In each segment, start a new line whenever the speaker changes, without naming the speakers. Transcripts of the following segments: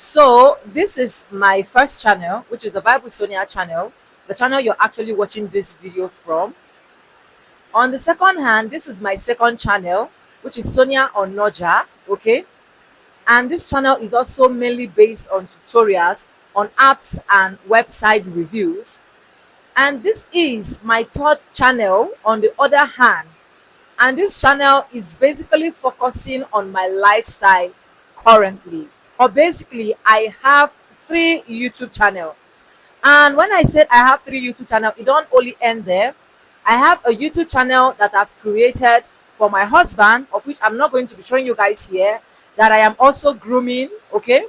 So this is my first channel, which is the Bible Sonia channel, the channel you're actually watching this video from. On the second hand, this is my second channel, which is Sonia Onoja, okay? And this channel is also mainly based on tutorials on apps and website reviews. And this is my third channel on the other hand. And this channel is basically focusing on my lifestyle currently. Or basically, I have 3 YouTube channels. And when I said I have 3 YouTube channels, it don't only end there. I have a YouTube channel that I've created for my husband, of which I'm not going to be showing you guys here, that I am also grooming, okay?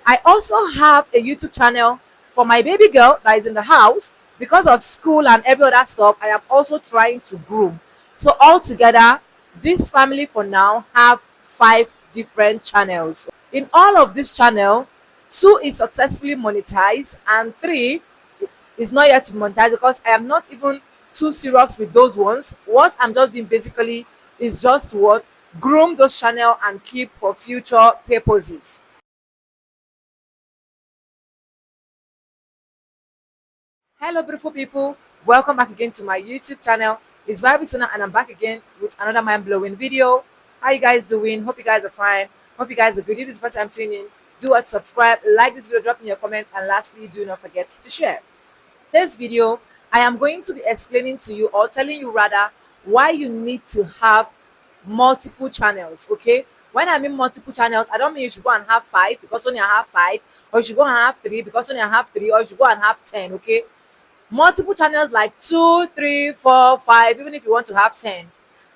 I also have a YouTube channel for my baby girl that is in the house. Because of school and every other stuff, I am also trying to groom. So altogether, this family for now have 5 different channels. In all of this channel, 2 is successfully monetized and 3 is not yet monetized because I am not even too serious with those ones. What I'm just doing basically is just to what groom those channel and keep for future purposes. Hello beautiful people, welcome back again to my YouTube channel. It's Bible Sona and I'm back again with another mind-blowing video. How you guys doing? Hope you guys are fine. Hope you guys are good. If this is the first time tuning in, do what, subscribe, like this video, drop in your comments, and lastly, do not forget to share. This video, I am going to be explaining to you, or telling you rather, why you need to have multiple channels, okay? When I mean multiple channels, I don't mean you should go and have 5 because only I have 5, or you should go and have 3 because only I have 3, or you should go and have 10, okay? Multiple channels like 2, 3, 4, 5, even if you want to have 10.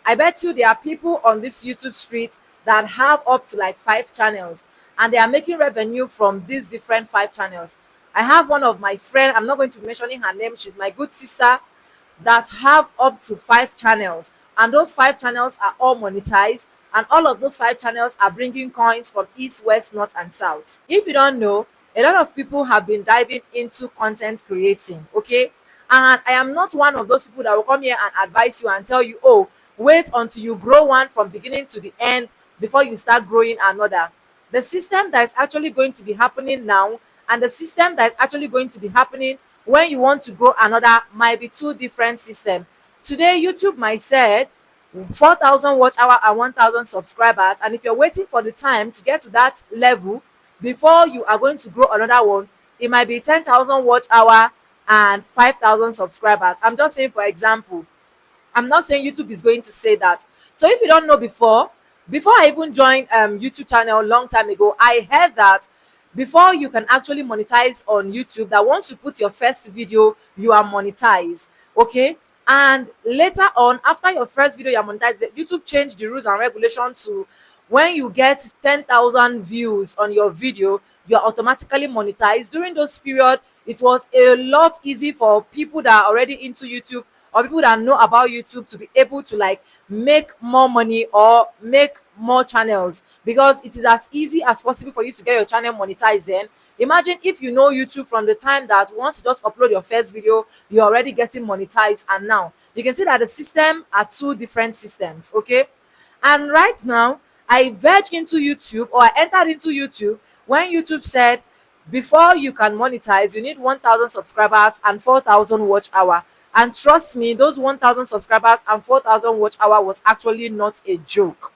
I bet you there are people on this YouTube street that have up to like 5 channels and they are making revenue from these different 5 channels. I have one of my friends, I'm not going to be mentioning her name, she's my good sister, that have up to 5 channels, and those 5 channels are all monetized, and all of those 5 channels are bringing coins from east, west, north, and south. If you don't know, a lot of people have been diving into content creating, okay? And I am not one of those people that will come here and advise you and tell you, oh, wait until you grow one from beginning to the end before you start growing another. The system that is actually going to be happening now and the system that is actually going to be happening when you want to grow another might be 2 different systems. Today, YouTube might say 4,000 watch hour and 1,000 subscribers, and if you're waiting for the time to get to that level before you are going to grow another one, it might be 10,000 watch hour and 5,000 subscribers. I'm just saying, for example. I'm not saying YouTube is going to say that. So if you don't know, before I even joined YouTube channel a long time ago, I heard that before you can actually monetize on YouTube, that once you put your first video, you are monetized, okay? And later on, after your first video you are monetized, YouTube changed the rules and regulations to when you get 10,000 views on your video, you are automatically monetized. During those period, it was a lot easy for people that are already into YouTube or people that know about YouTube to be able to like make more money or make more channels, because it is as easy as possible for you to get your channel monetized. Then imagine if you know YouTube from the time that once you just upload your first video, you're already getting monetized. And now you can see that the system are 2 different systems, okay? And right now I verged into YouTube, or I entered into YouTube when YouTube said before you can monetize, you need 1,000 subscribers and 4,000 watch hour. And trust me, those 1,000 subscribers and 4,000 watch hour was actually not a joke.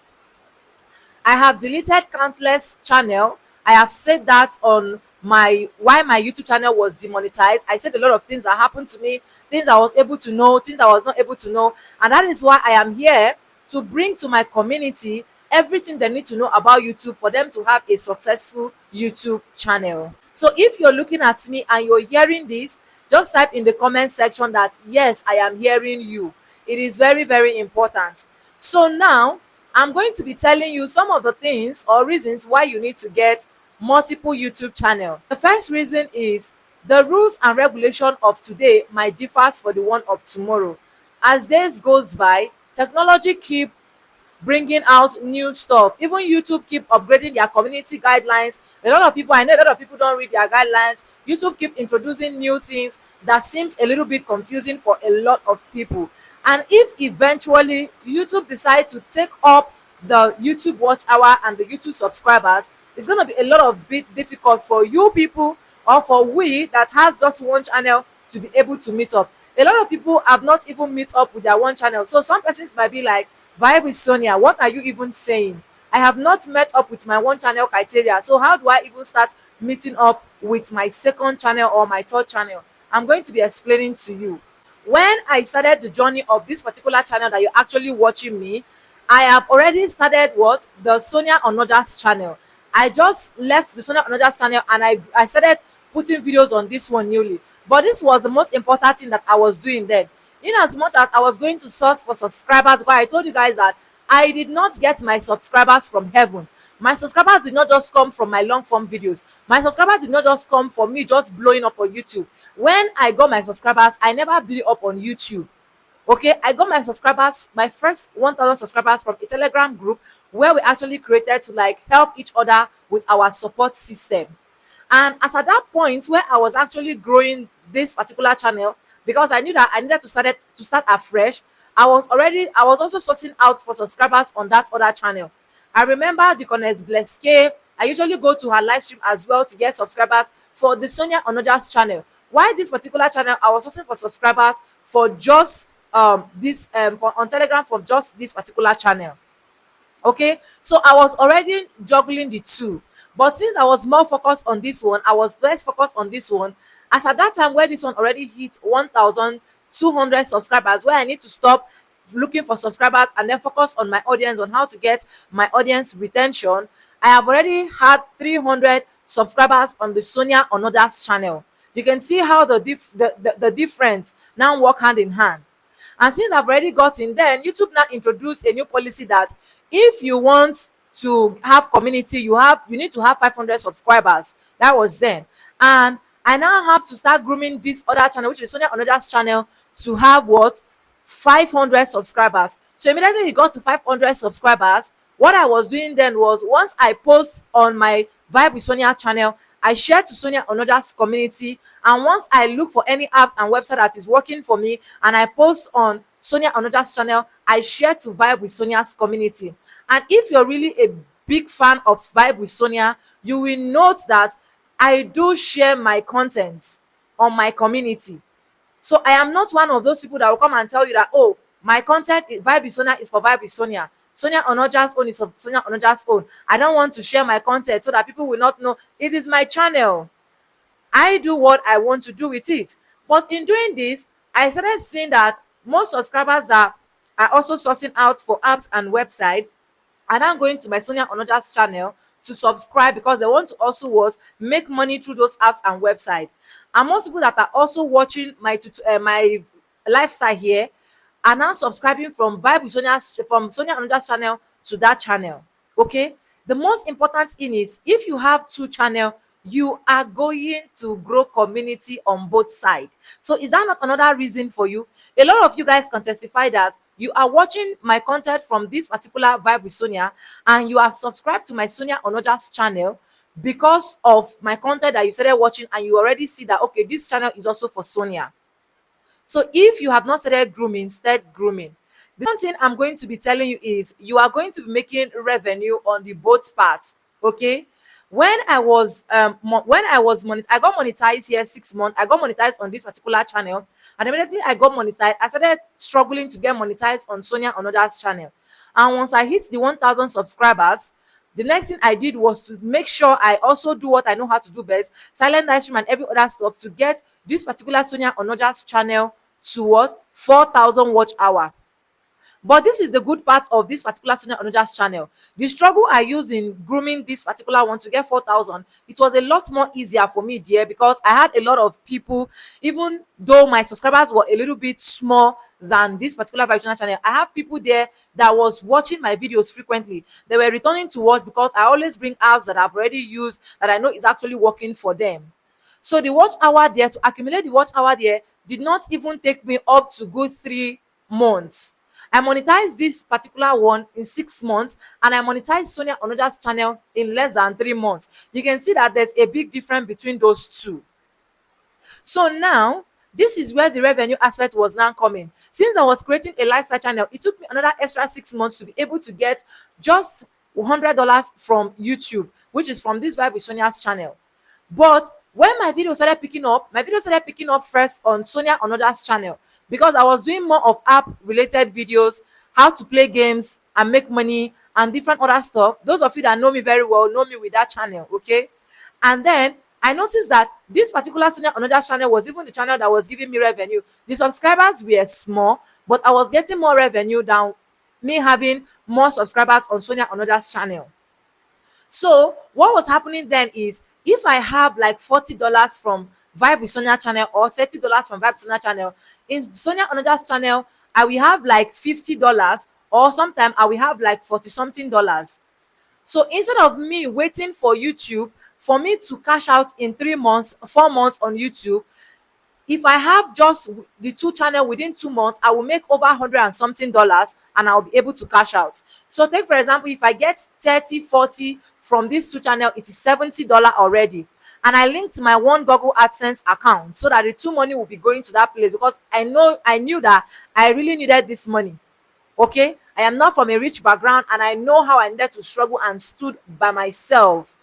I have deleted countless channel. I have said that on why my YouTube channel was demonetized. I said a lot of things that happened to me, things I was able to know, things I was not able to know, and that is why I am here to bring to my community everything they need to know about YouTube for them to have a successful YouTube channel. So if you're looking at me and you're hearing this, just type in the comment section that yes, I am hearing you. It is very, very important. So now I'm going to be telling you some of the things or reasons why you need to get multiple YouTube channels. The first reason is the rules and regulation of today might differ for the one of tomorrow. As days goes by, technology keep bringing out new stuff. Even YouTube keep upgrading their community guidelines. A lot of people, I know a lot of people don't read their guidelines. YouTube keep introducing new things that seems a little bit confusing for a lot of people. And if eventually YouTube decides to take up the YouTube watch hour and the YouTube subscribers, it's going to be a lot of bit difficult for you people, or for we that has just one channel, to be able to meet up. A lot of people have not even meet up with their one channel. So some persons might be like, vibe with Sonia, what are you even saying? I have not met up with my one channel criteria, so how do I even start meeting up with my second channel or my third channel? I'm going to be explaining to you. When I started the journey of this particular channel that you're actually watching me, I have already started what? The Sonia Onoja's channel. I just left the Sonia Onoja's channel, and I started putting videos on this one newly. But this was the most important thing that I was doing then. In as much as I was going to source for subscribers, because I told you guys that I did not get my subscribers from heaven. My subscribers did not just come from my long form videos. My subscribers did not just come from me just blowing up on YouTube. When I got my subscribers, I never blew up on YouTube. Okay, I got my subscribers, my first 1,000 subscribers, from a Telegram group where we actually created to like help each other with our support system. And as at that point where I was actually growing this particular channel, because I knew that I needed to start afresh, I was also sourcing out for subscribers on that other channel. I remember the Connect Bless K. I usually go to her live stream as well to get subscribers for the Sonia Onoja's channel. Why this particular channel, I was sourcing for subscribers for just this for on Telegram for just this particular channel. Okay, so I was already juggling the two, but since I was more focused on this one, I was less focused on this one. As at that time where this one already hit 1,200 subscribers, where I need to stop looking for subscribers and then focus on my audience, on how to get my audience retention, I have already had 300 subscribers on the Sonia Onoja's channel. You can see how the difference now work hand in hand. And since I've already gotten, then YouTube now introduced a new policy that if you want to have community, you need to have 500 subscribers. That was then. And I now have to start grooming this other channel, which is Sonia Onoja's channel, to have what? 500 subscribers. So immediately it got to 500 subscribers, what I was doing then was, once I post on my Vibe with Sonia channel, I share to Sonia Onoja's community. And once I look for any apps and website that is working for me and I post on Sonia Onoja's channel, I share to Vibe with Sonia's community. And if you're really a big fan of Vibe with Sonia, you will note that I do share my content on my community. So I am not one of those people that will come and tell you that, oh, my content Vibe with Sonia is for Vibe with Sonia. Sonia Onoja's own is for Sonia Onoja's own. I don't want to share my content so that people will not know it is my channel. I do what I want to do with it. But in doing this, I started seeing that most subscribers that are also sourcing out for apps and website are now going to my Sonia Onoja's channel to subscribe, because they want to also make money through those apps and website. And most people that are also watching my lifestyle here are now subscribing from Sonia Onoja's channel to that channel. Okay, the most important thing is, if you have two channel, you are going to grow community on both sides. So is that not another reason for you? A lot of you guys can testify that you are watching my content from this particular Vibe with Sonia, and you have subscribed to my Sonia Onoja's channel because of my content that you started watching, and you already see that, okay, this channel is also for Sonia. So if you have not started grooming, start grooming. The one thing I'm going to be telling you is, you are going to be making revenue on the both parts. Okay, when I got monetized here 6 months. I got monetized on this particular channel, and immediately I got monetized, I started struggling to get monetized on Sonia Onoja's channel. And once I hit the 1,000 subscribers, the next thing I did was to make sure I also do what I know how to do best, silent live stream and every other stuff, to get this particular Sonia Onoja's channel towards 4,000 watch hour. But this is the good part of this particular Sonia Onoja's channel. The struggle I used in grooming this particular one to get 4,000, it was a lot more easier for me there, because I had a lot of people, even though my subscribers were a little bit small than this particular Vibe channel, I have people there that was watching my videos frequently. They were returning to watch, because I always bring apps that I've already used that I know is actually working for them. So the watch hour there, to accumulate the watch hour there, did not even take me up to good 3 months. I monetized this particular one in 6 months, and I monetized Sonia Onoja's channel in less than 3 months. You can see that there's a big difference between those two. So now, this is where the revenue aspect was now coming. Since I was creating a lifestyle channel, it took me another extra 6 months to be able to get just $100 from YouTube, which is from this Vibe with Sonia's channel. But when my video started picking up, my video started picking up first on Sonia Onoja's channel, because I was doing more of app related videos, how to play games and make money and different other stuff. Those of you that know me very well know me with that channel, okay? And then I noticed that this particular Sonia Onoja channel was even the channel that was giving me revenue. The subscribers were small, but I was getting more revenue than me having more subscribers on Sonia Onoja's channel. So what was happening then is, if I have like $40 from Vibe with Sonia channel or $30 from Vibe with Sonia channel, in Sonia Onoja's channel, I will have like $50, or sometimes I will have like 40 something dollars. So instead of me waiting for YouTube for me to cash out in 3 months, 4 months on YouTube, if I have just the two channel within 2 months, I will make over 100 and something dollars, and I'll be able to cash out. So take for example, if I get 30, 40 from these two channel, it is $70 already. And I linked my one Google AdSense account so that the two money will be going to that place, because I knew that I really needed this money. Okay, I am not from a rich background, and I know how I needed to struggle and stood by myself.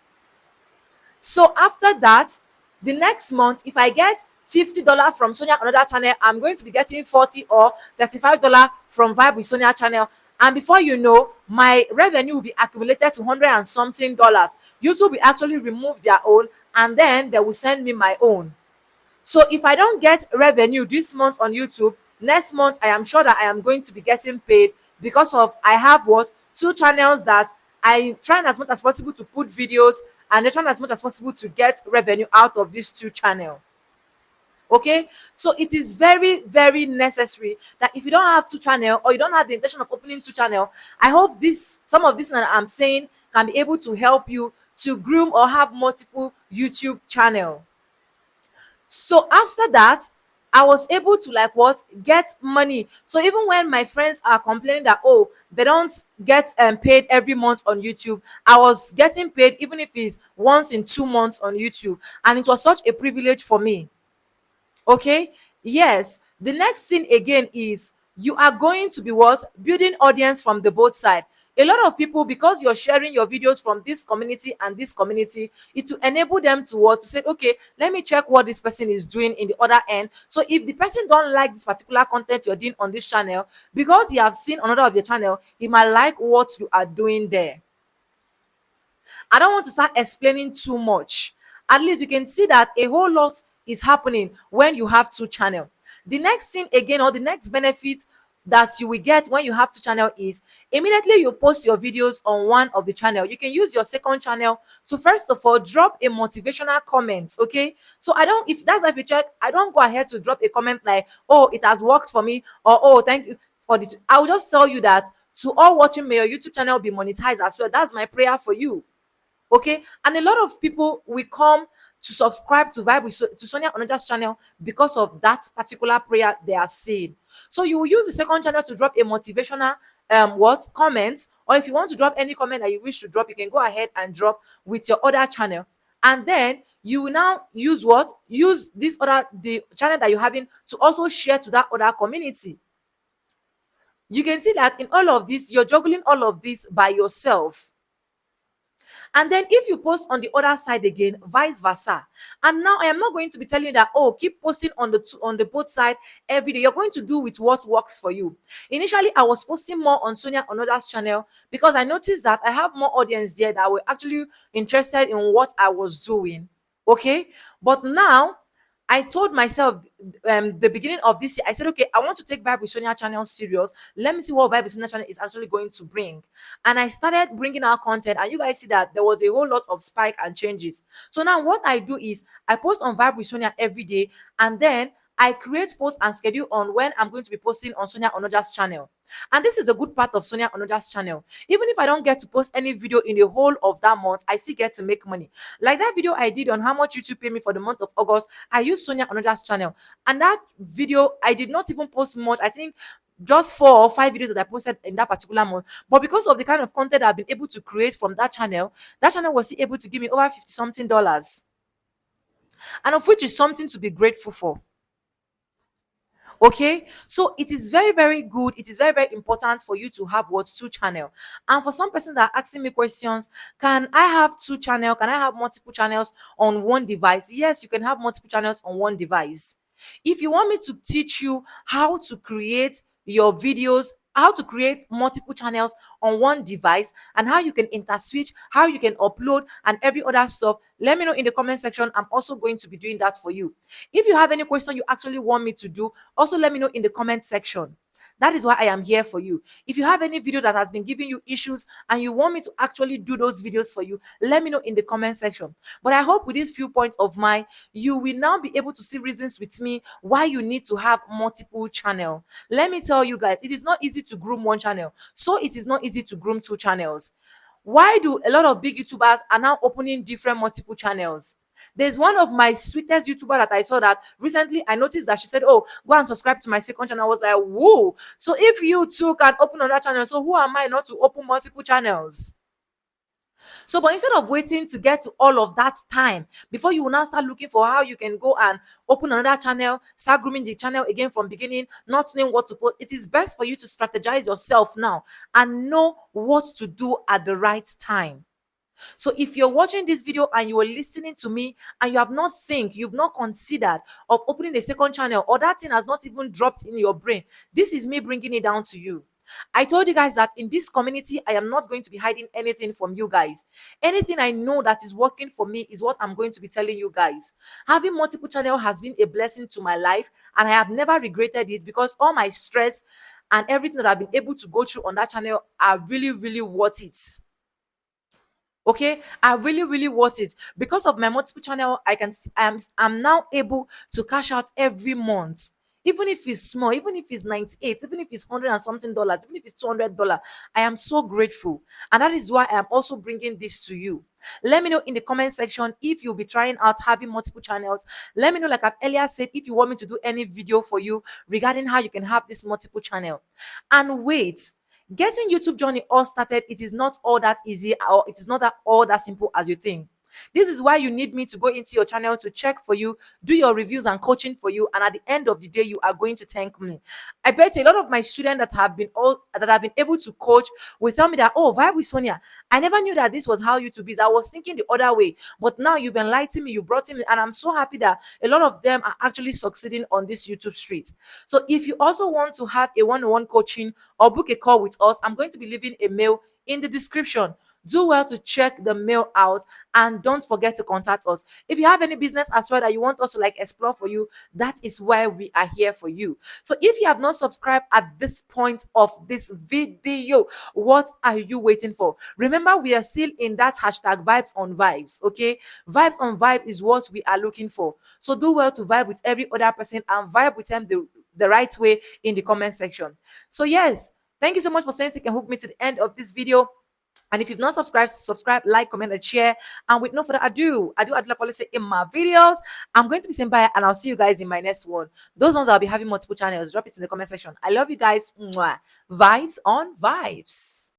So after that, the next month, if I get $50 from Sonia Onoja channel, I'm going to be getting 40 or $35 from Vibe with Sonia channel. And before you know, my revenue will be accumulated to 100 and something dollars. YouTube will actually remove their own, and then they will send me my own. So if I don't get revenue this month on YouTube, next month I am sure that I am going to be getting paid, because of I have what, two channels that I trying as much as possible to put videos, and they're trying as much as possible to get revenue out of these two channels. Okay, so it is very, very necessary that if you don't have two channel, or you don't have the intention of opening two channel, I hope this some of this that I'm saying can be able to help you to groom or have multiple YouTube channel. So after that, I was able to like what, get money. So even when my friends are complaining that, oh, they don't get paid every month on YouTube, I was getting paid even if it's once in 2 months on YouTube, and it was such a privilege for me. Okay, yes, the next thing again is, you are going to be what, building audience from the both side. A lot of people, because you're sharing your videos from this community and this community, it will enable them to what, to say, okay, let me check what this person is doing in the other end. So if the person don't like this particular content you're doing on this channel, because you have seen another of your channel, he might like what you are doing there. I don't want to start explaining too much. At least you can see that a whole lot is happening when you have two channel. The next thing again, or the next benefit that you will get when you have two channel is, immediately you post your videos on one of the channel, you can use your second channel to first of all drop a motivational comment. Okay, so I don't, if that's, if you check, I don't go ahead to drop a comment like, oh, it has worked for me, or oh, thank you for the, I will just tell you that, to all watching, may your YouTube channel be monetized as well. That's my prayer for you. Okay, and a lot of people will come to subscribe to Vibe with to Sonia Onoja's channel because of that particular prayer they are saying. So you will use the second channel to drop a motivational what, comment, or if you want to drop any comment that you wish to drop, you can go ahead and drop with your other channel. And then you will now use what, use this other, the channel that you're having, to also share to that other community. You can see that in all of this, you're juggling all of this by yourself. And then if you post on the other side again, vice versa. And now I am not going to be telling you that, oh, keep posting on the on the both side every day. You're going to do with what works for you. Initially, I was posting more on Sonia Onoja's channel because I noticed that I have more audience there that were actually interested in what I was doing. Okay, but now I told myself, the beginning of this year, I said, okay, I want to take Vibe with Sonia channel serious. Let me see what Vibe with Sonia channel is actually going to bring. And I started bringing out content, and you guys see that there was a whole lot of spike and changes. So now what I do is I post on Vibe with Sonia every day, and then I create posts and schedule on when I'm going to be posting on Sonia Onoja's channel. And this is the good part of Sonia Onoja's channel. Even if I don't get to post any video in the whole of that month, I still get to make money. Like that video I did on how much YouTube pay me for the month of August, I used Sonia Onoja's channel. And that video, I did not even post much. I think just 4 or 5 videos that I posted in that particular month. But because of the kind of content I've been able to create from that channel was still able to give me over 50 something dollars. And of which is something to be grateful for. Okay, so it is very, very good. It is very, very important for you to have what, two channel. And for some person that are asking me questions, can I have two channel? Can I have multiple channels on one device? Yes, you can have multiple channels on one device. If you want me to teach you how to create your videos, how to create multiple channels on one device, and how you can interswitch, how you can upload, and every other stuff, let me know in the comment section. I'm also going to be doing that for you. If you have any question you actually want me to do, also let me know in the comment section. That is why I am here for you. If you have any video that has been giving you issues and you want me to actually do those videos for you, let me know in the comment section. But I hope with these few points of mine, you will now be able to see reasons with me why you need to have multiple channel. Let me tell you guys, it is not easy to groom one channel, so it is not easy to groom two channels. Why do a lot of big YouTubers are now opening different multiple channels? There's one of my sweetest YouTuber that I saw that recently I noticed that she said, "Oh, go and subscribe to my second channel." I was like, "Whoa!" So if you too can open another channel, so who am I not to open multiple channels? So, but instead of waiting to get to all of that time before you will now start looking for how you can go and open another channel, start grooming the channel again from beginning, not knowing what to put, it is best for you to strategize yourself now and know what to do at the right time. So if you're watching this video and you are listening to me and you have not you've not considered of opening a second channel, or that thing has not even dropped in your brain, this is me bringing it down to you. I told you guys that in this community, I am not going to be hiding anything from you guys. Anything I know that is working for me is what I'm going to be telling you guys. Having multiple channels has been a blessing to my life, and I have never regretted it, because all my stress and everything that I've been able to go through on that channel are really, really worth it. Okay, I really, really worth it. Because of my multiple channel, I'm now able to cash out every month, even if it's small, even if it's 98, even if it's 100 and something dollars, even if it's $200. I am so grateful, and that is why I am also bringing this to you. Let me know in the comment section if you'll be trying out having multiple channels. Let me know, like I've earlier said, if you want me to do any video for you regarding how you can have this multiple channel. And wait, getting YouTube journey all started, it is not all that easy, or it is not that all that simple as you think. This is why you need me to go into your channel to check for you, do your reviews and coaching for you, and at the end of the day, you are going to thank me. I bet a lot of my students that have been able to coach will tell me that, "Oh, Vibe with Sonia, I never knew that this was how YouTube is. I was thinking the other way, but now you've enlightened me, you brought me," and I'm so happy that a lot of them are actually succeeding on this YouTube street. So if you also want to have a one-on-one coaching or book a call with us, I'm going to be leaving a mail in the description. Do well to check the mail out, and don't forget to contact us. If you have any business as well that you want us to like explore for you, that is why we are here for you. So if you have not subscribed at this point of this video, what are you waiting for? Remember, we are still in that hashtag vibes on vibes. Okay, vibes on vibe is what we are looking for. So do well to vibe with every other person and vibe with them the right way in the comment section. So yes, thank you so much for staying sick and hook me to the end of this video. And if you've not subscribed, subscribe, like, comment, and share. And with no further ado, I like always say in my videos, I'm going to be saying bye, and I'll see you guys in my next one. Those ones I'll be having multiple channels. Drop it in the comment section. I love you guys. Mwah. Vibes on vibes.